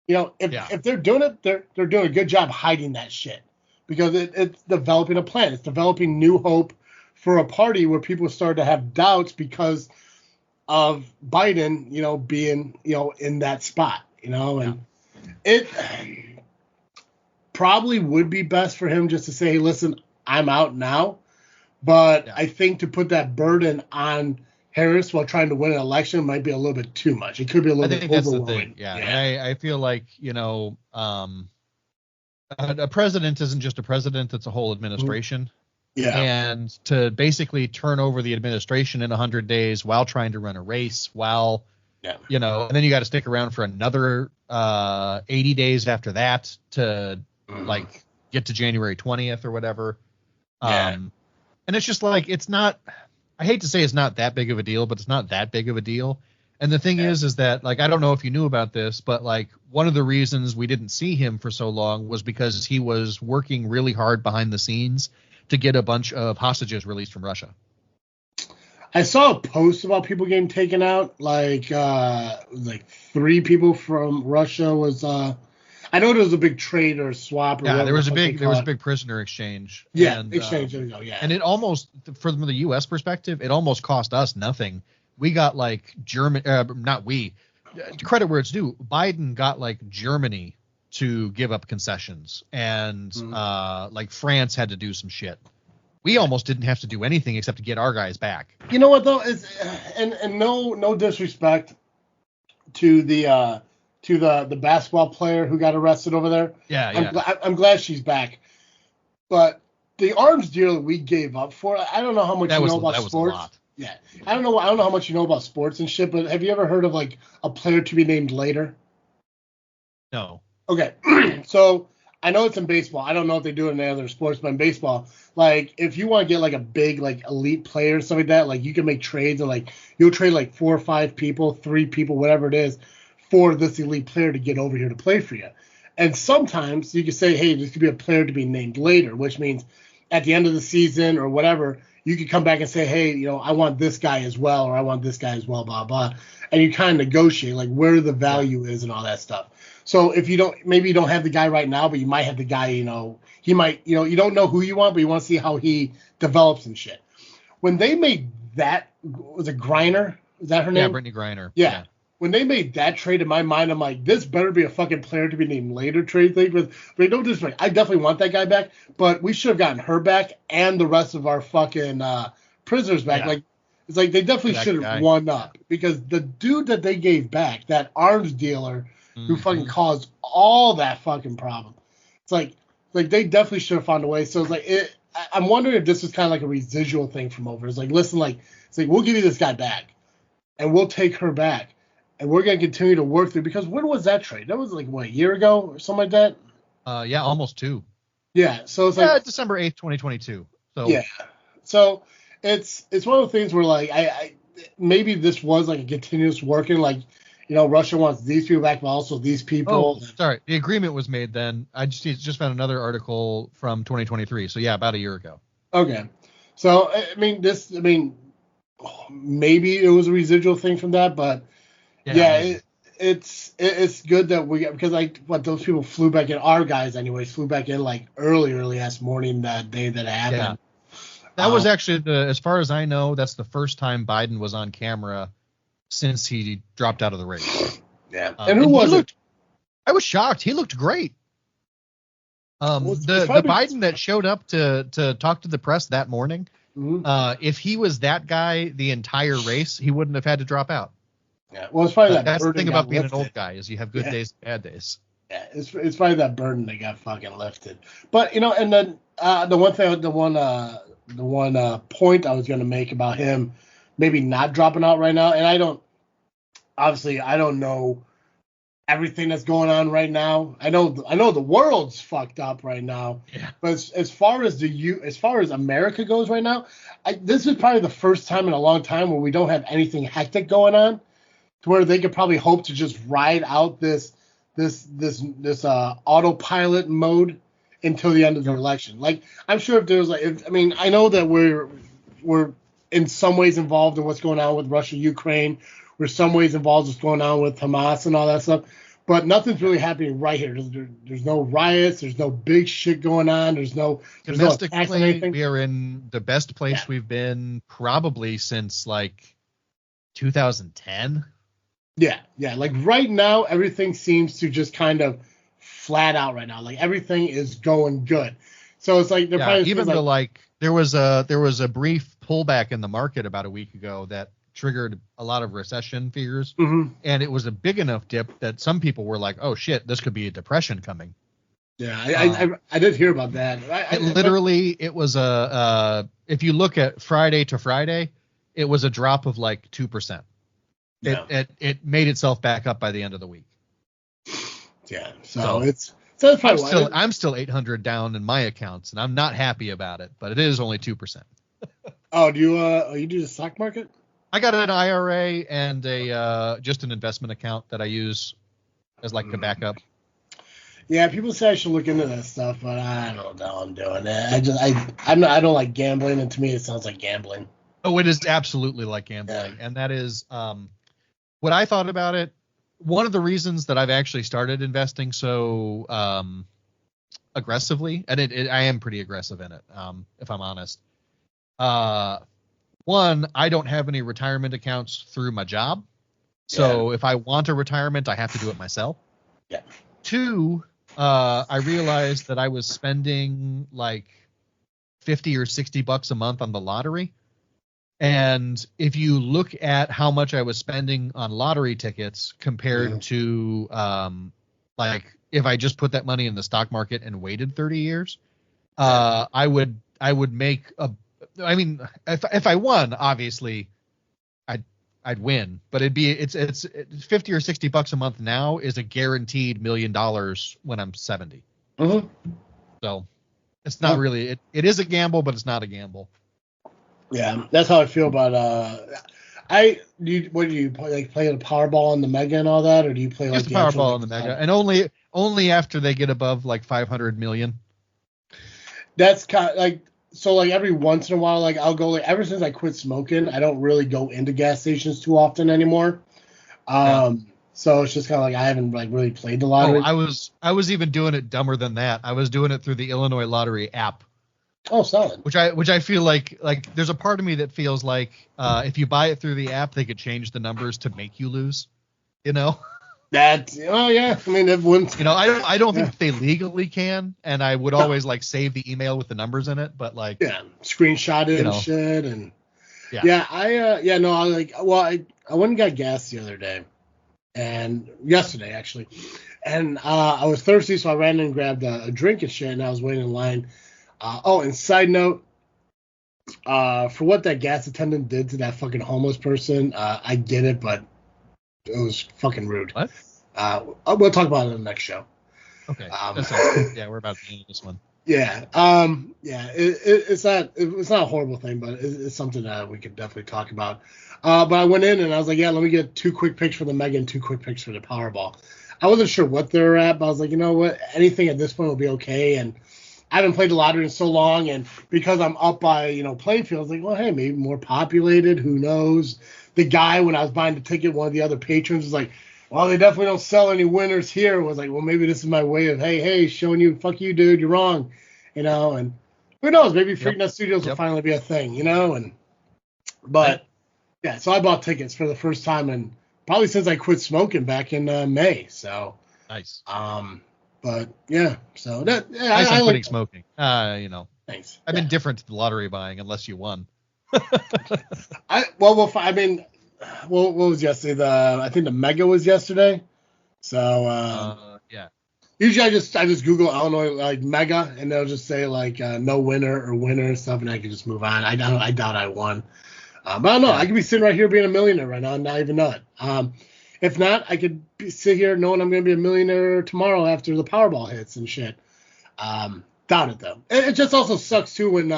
If they're doing it, they're doing a good job hiding that shit, because it's developing a plan. It's developing new hope for a party where people start to have doubts because of Biden, being, in that spot, and it probably would be best for him just to say, hey, listen, I'm out now. But I think to put that burden on Harris while trying to win an election might be a little bit too much. It could be a little bit overwhelming. The thing. Yeah. And I feel like, a president isn't just a president, it's a whole administration. Yeah. And to basically turn over the administration in 100 days while trying to run a race, while, you know, and then you got to stick around for another 80 days after that to like get to January 20th or whatever. And it's just like, it's not, I hate to say it's not that big of a deal, but it's not that big of a deal. And the thing is that, like, I don't know if you knew about this, but like one of the reasons we didn't see him for so long was because he was working really hard behind the scenes to get a bunch of hostages released from Russia. I saw a post about people getting taken out. Like 3 people from Russia was. I know there was a big trade or swap. Or there was a big prisoner exchange. Yeah, and, exchange. There you go. Yeah, and it almost, from the U.S. perspective, it almost cost us nothing. We got like not we. Credit where it's due. Biden got like Germany to give up concessions, and like France had to do some shit. We almost didn't have to do anything except to get our guys back. You know what though? Is and no disrespect to the basketball player who got arrested over there. I'm glad she's back. But the arms deal that we gave up for, I don't know how much you know about sports. Yeah, I don't know how much you know about sports and shit. But have you ever heard of like a player to be named later? No. Okay, so I know it's in baseball. I don't know if they do it in any other sports, but in baseball, like if you want to get like a big like elite player or something like that, like you can make trades and like you'll trade like 4 or 5 people, 3 people, whatever it is, for this elite player to get over here to play for you. And sometimes you can say, hey, this could be a player to be named later, which means at the end of the season or whatever, you could come back and say, hey, you know, I want this guy as well, or I want this guy as well, blah, blah. And you kind of negotiate like where the value is and all that stuff. So if you don't have the guy right now, but you might have the guy, you know, he might, you know, you don't know who you want, but you want to see how he develops and shit. When they made that, was it Griner? Is that her name? Yeah, Brittany Griner. Yeah. When they made that trade, in my mind, I'm like, this better be a fucking player to be named later trade thing. But don't disrespect. I definitely want that guy back, but we should have gotten her back and the rest of our fucking prisoners back. Yeah. Like, it's like they definitely should have won up because the dude that they gave back, that arms dealer who fucking caused all that fucking problem. It's like they definitely should have found a way. So it's like I'm wondering if this was kind of like a residual thing from over. It's like, listen, like it's like we'll give you this guy back, and we'll take her back. And we're going to continue to work through, because when was that trade? That was like, what, a year ago or something like that? Yeah, almost 2. Yeah, so it's like December 8th, 2022. So yeah, so it's one of the things where like I maybe this was like a continuous working, like, you know, Russia wants these people back, but also these people. Oh, sorry, the agreement was made then. I just found another article from 2023. So yeah, about a year ago. Okay, so maybe it was a residual thing from that, but. Yeah, it's good that we got, because like those people flew back in, our guys anyways flew back in like early ass morning that day that it happened. Yeah. That was actually as far as I know, that's the first time Biden was on camera since he dropped out of the race. Yeah, and who was it? I was shocked. He looked great. The Biden that showed up to talk to the press that morning, if he was that guy the entire race, he wouldn't have had to drop out. Yeah, well, it's probably that's the thing about being an old guy is you have good days and bad days. Yeah, it's probably that burden that got fucking lifted. But you know, and then the one point I was going to make about him maybe not dropping out right now, and I don't know everything that's going on right now. I know the world's fucked up right now. Yeah. But as far as America goes right now, this is probably the first time in a long time where we don't have anything hectic going on, to where they could probably hope to just ride out this autopilot mode until the end of the election. Like, I'm sure if there's I know that we're in some ways involved in what's going on with Russia, Ukraine. We're some ways involved in what's going on with Hamas and all that stuff. But nothing's really happening right here. There's no riots. There's no big shit going on. There's no domestically. We are in the best place we've been probably since like 2010. Yeah. Like right now, everything seems to just kind of flat out right now. Like everything is going good. So it's like there was a brief pullback in the market about a week ago that triggered a lot of recession fears, and it was a big enough dip that some people were like, "Oh shit, this could be a depression coming." Yeah, I did hear about that. It was if you look at Friday to Friday, it was a drop of like 2%. Yeah. It made itself back up by the end of the week. Yeah, so it's probably I'm still 800 down in my accounts, and I'm not happy about it, but it is only 2%. Oh, do you do the stock market? I got an IRA and a just an investment account that I use as like a backup. Yeah, people say I should look into that stuff, but I don't know I'm doing it. I don't like gambling, and to me it sounds like gambling. Oh, it is absolutely like gambling, and that is what I thought about it. One of the reasons that I've actually started investing so aggressively, and I am pretty aggressive in it, if I'm honest. One, I don't have any retirement accounts through my job, so if I want a retirement, I have to do it myself. Yeah. Two, I realized that I was spending like $50 or $60 a month on the lottery. And if you look at how much I was spending on lottery tickets compared to like if I just put that money in the stock market and waited 30 years, I would make if I won, obviously I'd win, but it's $50 or $60 a month now is a guaranteed $1 million when I'm 70. Mm-hmm. So it's not really it is a gamble, but it's not a gamble. Yeah, that's how I feel about what do you play, like play the Powerball and the Mega and all that, or do you play just like the Powerball and the Mega, and only after they get above like 500 million. That's kind of like so like every once in a while, like I'll go like ever since I quit smoking, I don't really go into gas stations too often anymore. So it's just kind of like I haven't like really played the lottery. I was even doing it dumber than that. I was doing it through the Illinois Lottery app. Oh, solid. Which I feel like there's a part of me that feels like if you buy it through the app, they could change the numbers to make you lose. You know. Yeah. I mean, it wouldn't. I don't think they legally can, and I would always like save the email with the numbers in it, but like screenshot it and shit, and I went and got gas the other day, and yesterday actually, and I was thirsty, so I ran in and grabbed a drink and shit, and I was waiting in line. And side note, for what that gas attendant did to that fucking homeless person, I get it, but it was fucking rude. What? We'll talk about it in the next show. Okay. We're about to end this one. Yeah. It's not a horrible thing, but it's something that we could definitely talk about. But I went in and I was like, let me get 2 quick picks for the Mega and 2 quick picks for the Powerball. I wasn't sure what they were at, but I was like, you know what? Anything at this point will be okay. And I haven't played the lottery in so long, and because I'm up by, playing fields, like, well, hey, maybe more populated, who knows? The guy, when I was buying the ticket, one of the other patrons was like, well, they definitely don't sell any winners here. I was like, well, maybe this is my way of, hey, showing you, fuck you, dude, you're wrong, and who knows? Maybe Freakin Studios will finally be a thing, so I bought tickets for the first time, and probably since I quit smoking back in May, so. Nice. But so that I quitting smoking. Thanks. I've been different to the lottery buying unless you won. What was yesterday? I think the Mega was yesterday. So Usually I just Google Illinois like Mega and they'll just say like no winner or winner and stuff, and I can just move on. I doubt I won. But I don't know. I could be sitting right here being a millionaire right now and not even know it. If not, I could sit here knowing I'm going to be a millionaire tomorrow after the Powerball hits and shit. Doubt it, though. It just also sucks, too, when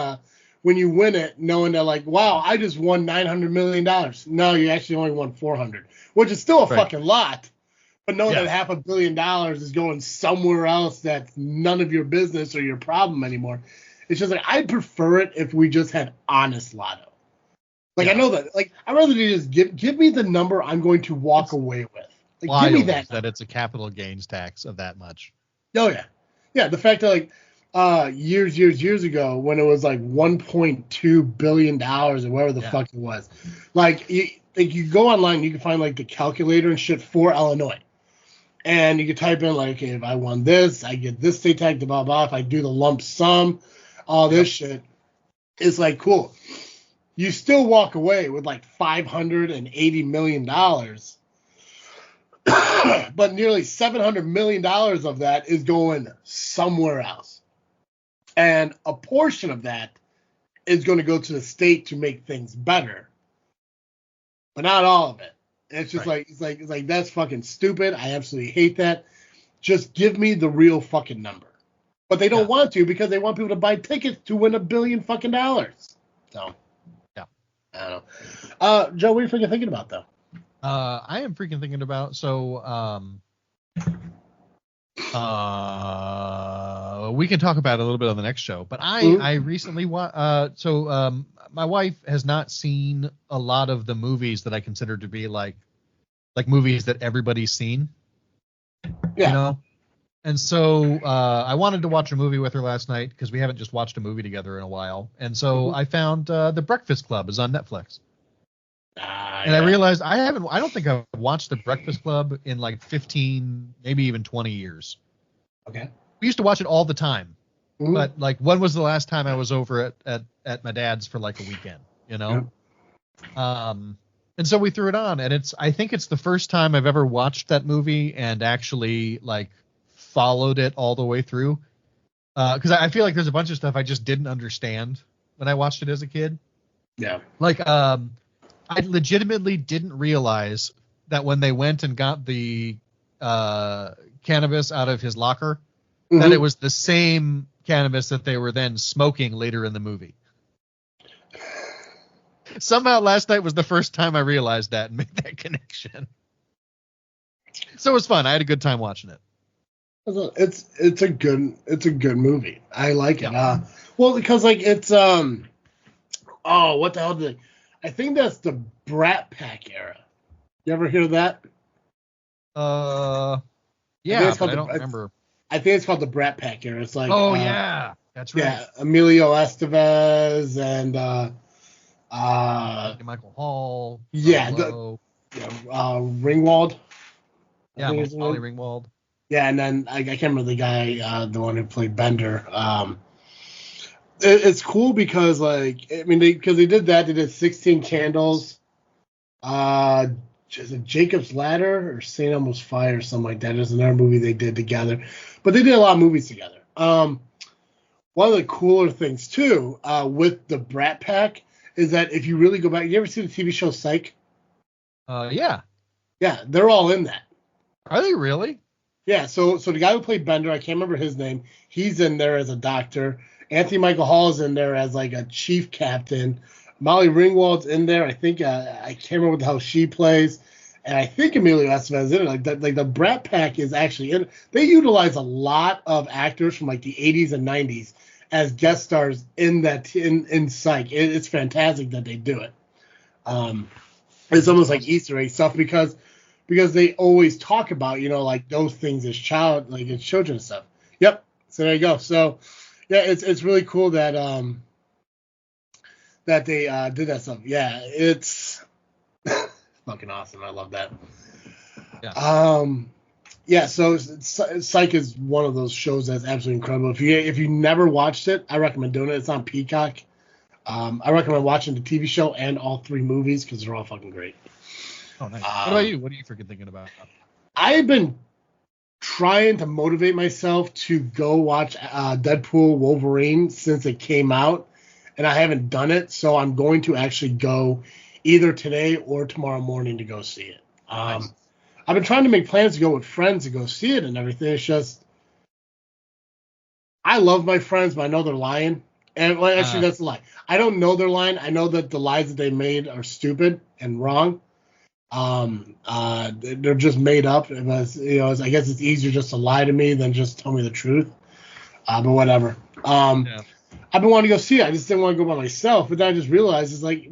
you win it, knowing that, like, wow, I just won $900 million. No, you actually only won $400, which is still a fucking lot. But knowing that $500 million is going somewhere else that's none of your business or your problem anymore, it's just like, I'd prefer it if we just had honest lotto. Like, I know that. Like, I'd rather just give me the number I'm going to walk away with. Like, give me that it's a capital gains tax of that much. Oh, yeah. Yeah, the fact that, like, years ago, when it was, like, $1.2 billion or whatever the fuck it was, like, you go online, you can find, like, the calculator and shit for Illinois. And you can type in, like, okay, if I won this, I get this state tax, blah, blah. If I do the lump sum, all this shit, it's, like, cool. You still walk away with like $580 million. but nearly $700 million of that is going somewhere else. And a portion of that is going to go to the state to make things better, but not all of it. It's just Right. it's like that's fucking stupid. I absolutely hate that. Just give me the real fucking number. But they don't want to because they want people to buy tickets to win $1 billion fucking dollars. So, Yeah. I don't know. Joe, what are you freaking thinking about though? I am freaking thinking about we can talk about it a little bit on the next show. But I recently my wife has not seen a lot of the movies that I consider to be like movies that everybody's seen. Yeah. You know? And so I wanted to watch a movie with her last night because we haven't just watched a movie together in a while. And so I found The Breakfast Club is on Netflix. And I realized I don't think I've watched The Breakfast Club in like 15, maybe even 20 years. Okay. We used to watch it all the time. But like, when was the last time I was over at my dad's for like a weekend, you know? Yeah. And so we threw it on, and I think it's the first time I've ever watched that movie and actually like followed it all the way through. Because I feel like there's a bunch of stuff I just didn't understand when I watched it as a kid. Yeah. Like, I legitimately didn't realize that when they went and got the cannabis out of his locker, that it was the same cannabis that they were then smoking later in the movie. Somehow last night was the first time I realized that and made that connection. So it was fun. I had a good time watching it. It's a good movie. I like it. Well, because like it's what the hell I think that's the Brat Pack era. You ever hear that? Yeah, but I don't remember. I think it's called the Brat Pack era. It's like yeah, that's right. Yeah, Emilio Estevez and Michael Hall. Ringwald. Yeah, Molly Ringwald. Yeah, and then I can't remember the guy, the one who played Bender. It's cool because like because they did that. They did 16 Candles, Jacob's Ladder or St. Elmo's Fire or something like that. There's another movie they did together, but they did a lot of movies together. One of the cooler things too with the Brat Pack is that if you really go back, you ever see the TV show Psych? Yeah, they're all in that. Are they really? Yeah, so the guy who played Bender, I can't remember his name. He's in there as a doctor. Anthony Michael Hall is in there as like a chief captain. Molly Ringwald's in there. I think I can't remember what the hell she plays, and I think Emilio Estevez is in it. Like the Brat Pack is actually in. They utilize a lot of actors from like the 80s and 90s as guest stars in that in Psych. It's fantastic that they do it. It's almost like Easter egg stuff because they always talk about like those things as children and stuff. Yep. So there you go. So yeah, it's really cool that that they did that stuff. Yeah, it's fucking awesome. I love that. Yeah. Yeah. So Psych is one of those shows that's absolutely incredible. If you never watched it, I recommend doing it. It's on Peacock. I recommend watching the TV show and all 3 movies because they're all fucking great. Oh, nice. What about you? What are you freaking thinking about? I've been trying to motivate myself to go watch Deadpool Wolverine since it came out, and I haven't done it, so I'm going to actually go either today or tomorrow morning to go see it. Nice. I've been trying to make plans to go with friends to go see it and everything. It's just I love my friends, but I know they're lying. And well, actually, that's a lie. I don't know they're lying. I know that the lies that they made are stupid and wrong. They're just made up. I guess it's easier just to lie to me than just tell me the truth. But whatever. I've been wanting to go see it. I just didn't want to go by myself. But then I just realized it's like,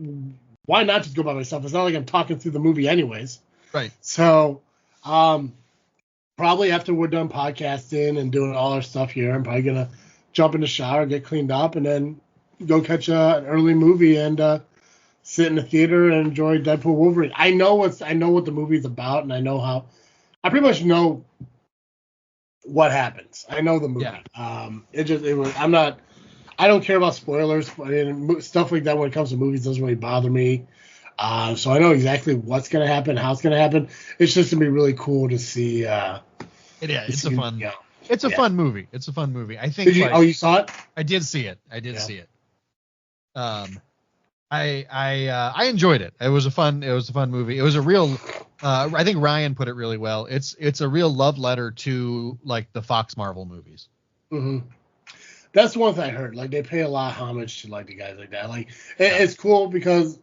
why not just go by myself? It's not like I'm talking through the movie anyways. Right. So, probably after we're done podcasting and doing all our stuff here, I'm probably gonna jump in the shower, get cleaned up, and then go catch an early movie and sit in the theater and enjoy Deadpool Wolverine. I know what the movie's about, and I pretty much know what happens. I know the movie. Yeah. I don't care about spoilers. Stuff like that when it comes to movies doesn't really bother me. So I know exactly what's going to happen, how it's going to happen. It's just going to be really cool to see. It's a fun. Yeah. It's a fun movie. It's a fun movie. I think. Did you? You saw it? I did see it. See it. I enjoyed it. It was a fun movie. It was a real. I think Ryan put it really well. It's a real love letter to like the Fox Marvel movies. Mm-hmm. That's one thing I heard. Like they pay a lot of homage to like the guys like that. Like it's cool because,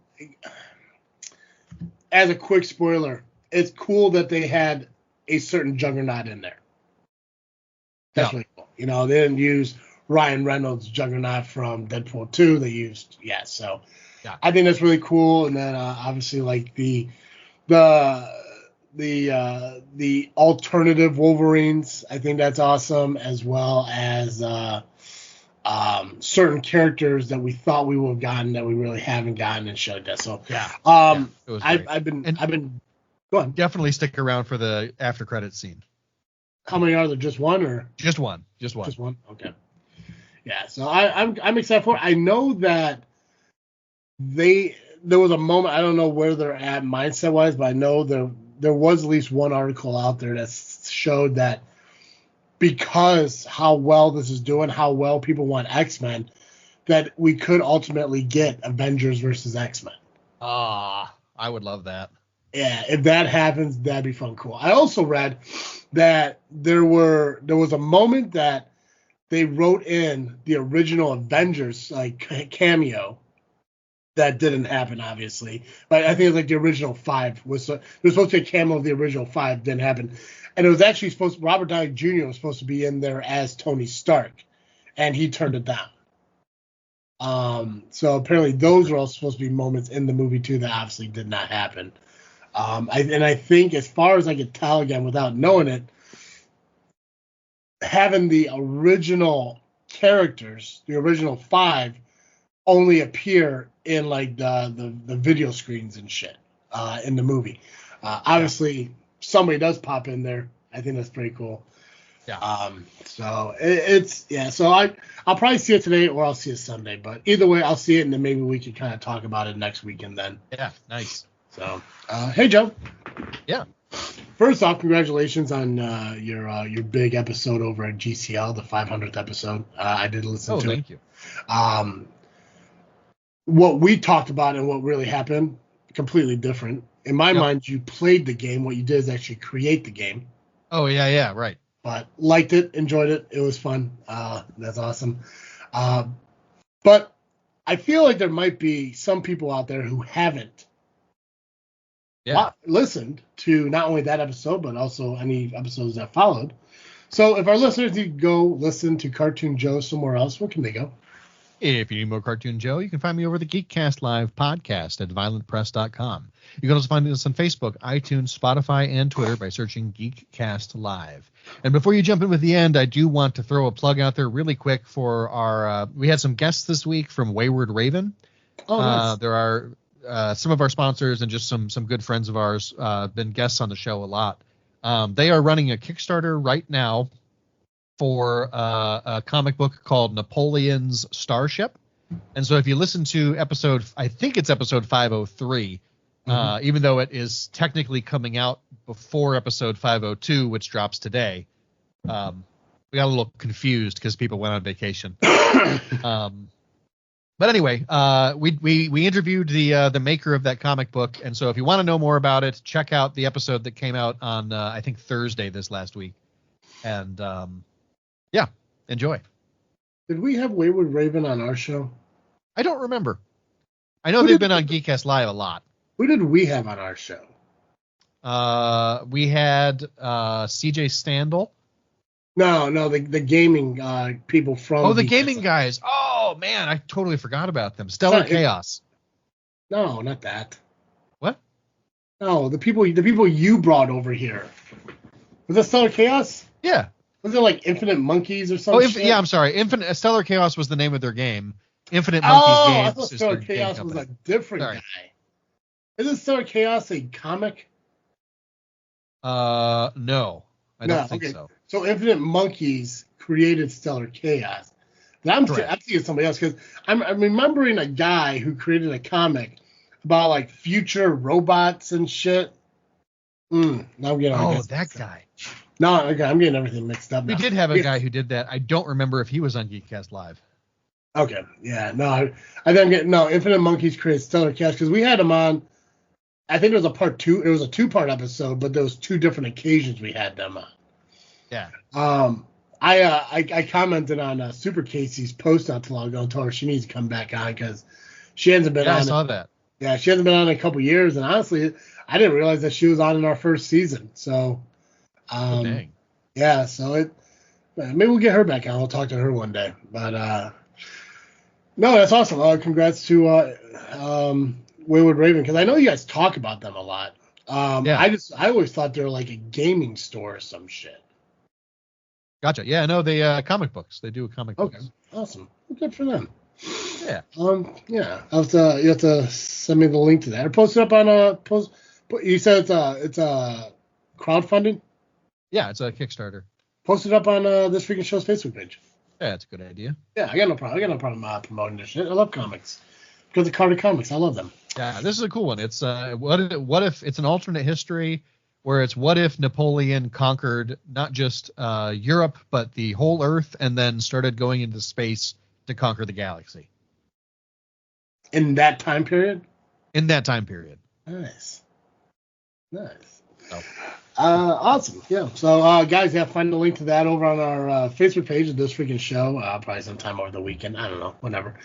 as a quick spoiler, it's cool that they had a certain Juggernaut in there. That's really cool. You know, they didn't use Ryan Reynolds' Juggernaut from Deadpool 2. They used so. Yeah. I think that's really cool. And then obviously like the alternative Wolverines, I think that's awesome, as well as certain characters that we thought we would have gotten that we really haven't gotten and showed that. So I've been go on. Definitely stick around for the after credits scene. How many are there? Just one or just one? Just one. Okay. Yeah. So I'm excited for it. I know that there was a moment, I don't know where they're at mindset wise, but I know there was at least one article out there that showed that because how well this is doing, how well people want X-Men, that we could ultimately get Avengers versus X-Men. I would love that. Yeah, if that happens, that'd be fun. Cool. I also read that there was a moment that they wrote in the original Avengers like cameo that didn't happen, obviously. But I think it was like the original 5 was there was supposed to be a cameo of the original 5, didn't happen. And it was actually Robert Downey Jr. was supposed to be in there as Tony Stark, and he turned it down. So apparently those were all supposed to be moments in the movie too that obviously did not happen. I think as far as I could tell, again, without knowing it, having the original characters, the original 5, only appear in like the video screens and shit in the movie. Obviously, somebody does pop in there. I think that's pretty cool. Yeah. So So I'll probably see it today or I'll see it Sunday. But either way, I'll see it and then maybe we can kind of talk about it next weekend then. Yeah. Nice. So, hey Joe. Yeah. First off, congratulations on your big episode over at GCL, the 500th episode. I did listen to it. Oh, thank you. What we talked about and what really happened, completely different. In my mind, you played the game. What you did is actually create the game. Oh, yeah, right. But liked it, enjoyed it. It was fun. That's awesome. But I feel like there might be some people out there who haven't listened to not only that episode, but also any episodes that followed. So if our listeners need to go listen to Cartoon Joe somewhere else, where can they go? If you need more Cartoon Joe, you can find me over the Geekcast Live podcast at violentpress.com. You can also find us on Facebook, iTunes, Spotify, and Twitter by searching Geekcast Live. And before you jump in with the end, I do want to throw a plug out there really quick for our we had some guests this week from Wayward Raven. Oh, nice. There are some of our sponsors and just some good friends of ours been guests on the show a lot. They are running a Kickstarter right now for a comic book called Napoleon's Starship. And so if you listen to I think it's episode 503, even though it is technically coming out before episode 502, which drops today, we got a little confused because people went on vacation. But anyway, we interviewed the maker of that comic book. And so if you want to know more about it, check out the episode that came out on, I think, Thursday this last week. And enjoy. Did we have Wayward Raven on our show? I don't remember. I know they've been on Geekcast Live a lot. Who did we have on our show? We had CJ Standel. No, the gaming people from. Oh, the gaming guys. Oh man, I totally forgot about them. Stellar Chaos. No, not that. What? No, the people you brought over here. Was that Stellar Chaos? Yeah. Was it like Infinite Monkeys or something? Yeah, I'm sorry. Stellar Chaos was the name of their game. Infinite Monkeys Games. I thought Stellar Chaos was a different guy. Isn't Stellar Chaos a comic? No. I don't think so. So Infinite Monkeys created Stellar Chaos. I'm thinking somebody else because I'm remembering a guy who created a comic about like future robots and shit. Now I'm getting That guy. No, okay, I'm getting everything mixed up now. We did have a guy who did that. I don't remember if he was on Geekcast Live. Okay, yeah, no, I think I'm getting Infinite Monkeys created Stellar Cast because we had him on. I think it was a part 2. It was a 2-part episode, but there was 2 different occasions we had them on. Yeah. I commented on Super Casey's post not too long ago and told her she needs to come back on because she hasn't been on. I saw that. Yeah, she hasn't been on in a couple years, and honestly, I didn't realize that she was on in our first season. So, Dang. yeah, so maybe we'll get her back on. We'll talk to her one day. But no, that's awesome. Congrats to Wayward Raven because I know you guys talk about them a lot. I always thought they were like a gaming store or some shit. Gotcha. Yeah, no, they comic books. They do comic books. Okay, awesome. Well, good for them. Yeah. Yeah. You have to send me the link to that. Or post it up on post. You said it's a crowdfunding. Yeah, it's a Kickstarter. Post it up on this freaking show's Facebook page. Yeah, it's a good idea. Yeah, I got no problem promoting this shit. I love comics because of Carter Comics. I love them. Yeah, this is a cool one. It's what if it's an alternate history where it's what if Napoleon conquered not just Europe but the whole Earth and then started going into space to conquer the galaxy. In that time period? In that time period. Nice. Oh. Awesome. Yeah. So, guys, find the link to that over on our Facebook page of This Freaking Show. Probably sometime over the weekend. I don't know. Whenever.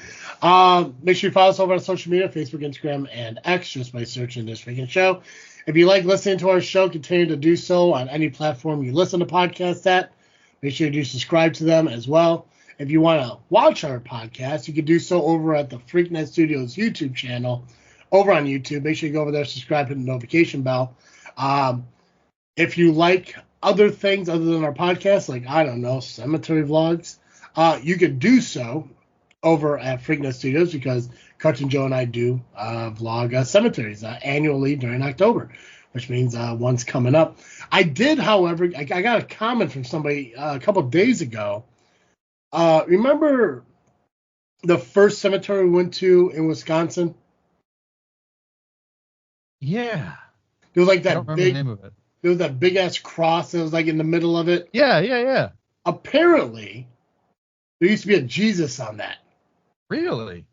Make sure you follow us over on social media, Facebook, Instagram, and X, just by searching This Freaking Show. If you like listening to our show, continue to do so on any platform you listen to podcasts at. Make sure you do subscribe to them as well. If you want to watch our podcast, you can do so over at the Freaknet Studios YouTube channel over on YouTube. Make sure you go over there, subscribe, hit the notification bell. If you like other things other than our podcast, like, I don't know, cemetery vlogs, you can do so over at Freaknet Studios because Cartoon Joe and I do vlog cemeteries annually during October, which means one's coming up. I did, however, I got a comment from somebody a couple of days ago. Remember the first cemetery we went to in Wisconsin? Yeah. There was like I don't that remember the name of it. There was that big ass cross that was like in the middle of it. Yeah. Apparently, there used to be a Jesus on that. Really?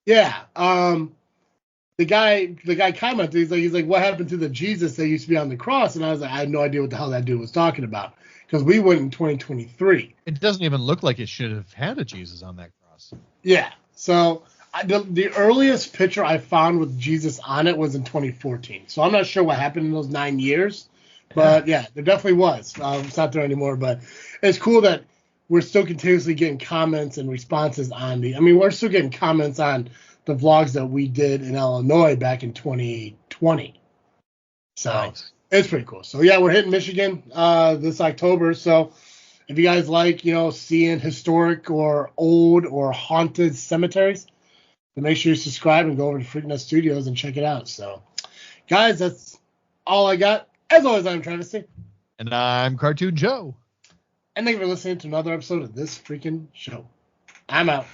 Yeah. The guy commented, he's like, what happened to the Jesus that used to be on the cross? And I was like, I had no idea what the hell that dude was talking about. Because we went in 2023. It doesn't even look like it should have had a Jesus on that cross. Yeah. So the earliest picture I found with Jesus on it was in 2014. So I'm not sure what happened in those 9 years. But yeah, there definitely was. It's not there anymore. But it's cool that we're still continuously getting comments and responses on we're still getting comments on the vlogs that we did in Illinois back in 2020. So nice. It's pretty cool. So yeah, we're hitting Michigan this October. So if you guys like, seeing historic or old or haunted cemeteries, then make sure you subscribe and go over to Freaknet Studios and check it out. So guys, that's all I got. As always, I'm Travesty. And I'm Cartoon Joe. And thank you for listening to another episode of This Freaking Show. I'm out.